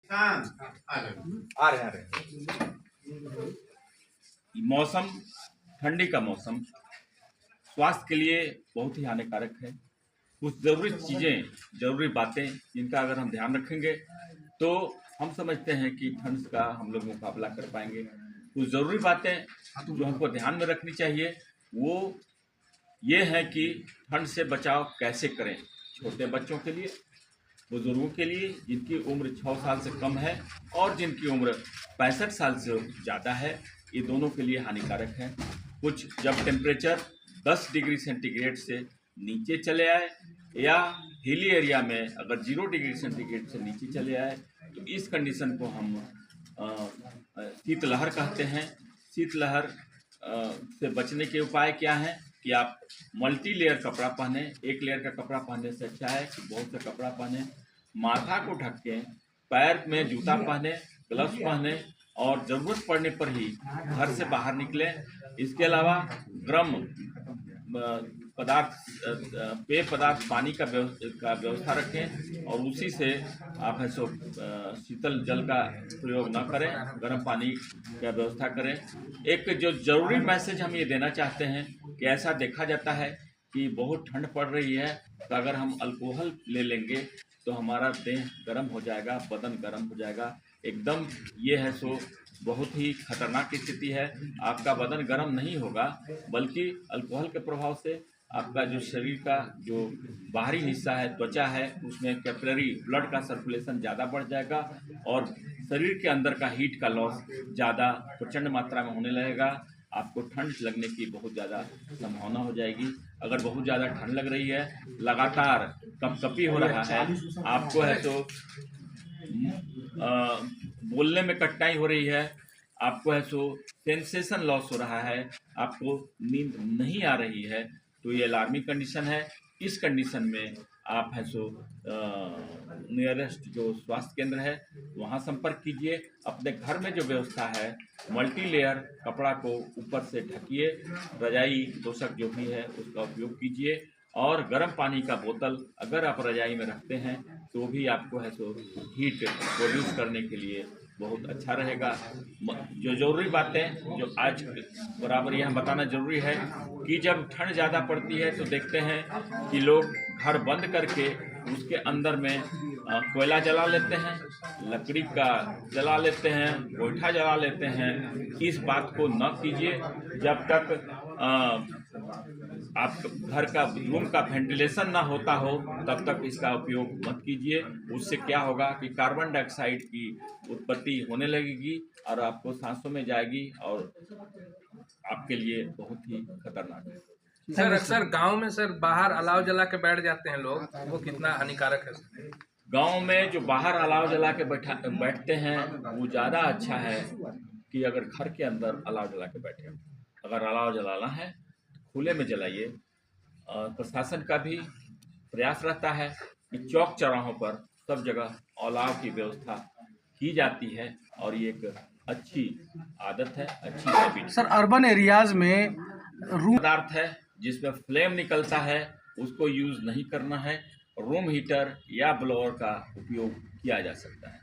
आ रहे मौसम, ठंडी का मौसम स्वास्थ्य के लिए बहुत ही हानिकारक है। कुछ ज़रूरी चीज़ें, ज़रूरी बातें जिनका अगर हम ध्यान रखेंगे तो हम समझते हैं कि ठंड का हम लोग मुकाबला कर पाएंगे। कुछ ज़रूरी बातें जो हमको ध्यान में रखनी चाहिए वो ये है कि ठंड से बचाव कैसे करें। छोटे बच्चों के लिए, बुजुर्गों के लिए जिनकी उम्र 6 साल से कम है और जिनकी उम्र 65 साल से ज़्यादा है, ये दोनों के लिए हानिकारक है। कुछ जब टेम्परेचर 10 डिग्री सेंटीग्रेड से नीचे चले आए या हिली एरिया में अगर 0 डिग्री सेंटीग्रेड से नीचे चले आए तो इस कंडीशन को हम शीतलहर कहते हैं। शीतलहर से बचने के उपाय क्या हैं कि आप मल्टी लेयर कपड़ा पहने। एक लेयर का कपड़ा पहनने से अच्छा है कि बहुत सा कपड़ा पहने। माथा को ढकें, पैर में जूता पहने, ग्लव्स पहने और ज़रूरत पड़ने पर ही घर से बाहर निकलें। इसके अलावा गर्म पदार्थ, पेय पदार्थ, पानी का व्यवस्था रखें और उसी से आप है सो शीतल जल का प्रयोग न करें, गर्म पानी का व्यवस्था करें। एक जो ज़रूरी मैसेज हम ये देना चाहते हैं कि ऐसा देखा जाता है कि बहुत ठंड पड़ रही है तो अगर हम अल्कोहल ले लेंगे तो हमारा देह गर्म हो जाएगा, बदन गर्म हो जाएगा एकदम। ये है सो बहुत ही खतरनाक स्थिति है। आपका बदन गर्म नहीं होगा बल्कि अल्कोहल के प्रभाव से आपका जो शरीर का जो बाहरी हिस्सा है, त्वचा है, उसमें कैपिलरी ब्लड का सर्कुलेशन ज़्यादा बढ़ जाएगा और शरीर के अंदर का हीट का लॉस ज़्यादा प्रचंड मात्रा में होने लगेगा। आपको ठंड लगने की बहुत ज़्यादा संभावना हो जाएगी। अगर बहुत ज़्यादा ठंड लग रही है, लगातार कपकपी हो रहा है, आपको है तो बोलने में कठिनाई हो रही है, आपको है सो सेंसेशन लॉस हो रहा है, आपको नींद नहीं आ रही है, तो ये अलार्मिंग कंडीशन है। इस कंडीशन में आप है सो नियरेस्ट जो स्वास्थ्य केंद्र है वहाँ संपर्क कीजिए। अपने घर में जो व्यवस्था है, मल्टी लेयर कपड़ा को ऊपर से ढकिए, रजाई तोशक जो भी है उसका उपयोग कीजिए और गर्म पानी का बोतल अगर आप रजाई में रखते हैं तो भी आपको है सो हीट प्रोड्यूस करने के लिए बहुत अच्छा रहेगा। जो ज़रूरी बातें जो आज बराबर यहाँ बताना ज़रूरी है कि जब ठंड ज़्यादा पड़ती है तो देखते हैं कि लोग घर बंद करके उसके अंदर में कोयला जला लेते हैं, लकड़ी का जला लेते हैं, गोईठा जला लेते हैं। इस बात को न कीजिए। जब तक आप घर का रूम का वेंटिलेशन ना होता हो तब तक इसका उपयोग मत कीजिए। उससे क्या होगा कि कार्बन डाइऑक्साइड की उत्पत्ति होने लगेगी और आपको सांसों में जाएगी और आपके लिए बहुत ही खतरनाक है। सर अक्सर गांव में सर बाहर अलाव जला के बैठ जाते हैं लोग, वो कितना हानिकारक है? गांव में जो बाहर अलाव जला के बैठते हैं वो ज़्यादा अच्छा है कि अगर घर के अंदर अलाव जला के बैठे। अगर अलाव जलाना है खुले में जलाइए। प्रशासन का भी प्रयास रहता है कि चौक चौराहों पर सब जगह अलाव की व्यवस्था की जाती है और ये एक अच्छी आदत है, अच्छी हैबिट। सर अर्बन एरियाज में पदार्थ है जिसमें फ्लेम निकलता है उसको यूज़ नहीं करना है। रूम हीटर या ब्लोअर का उपयोग किया जा सकता है।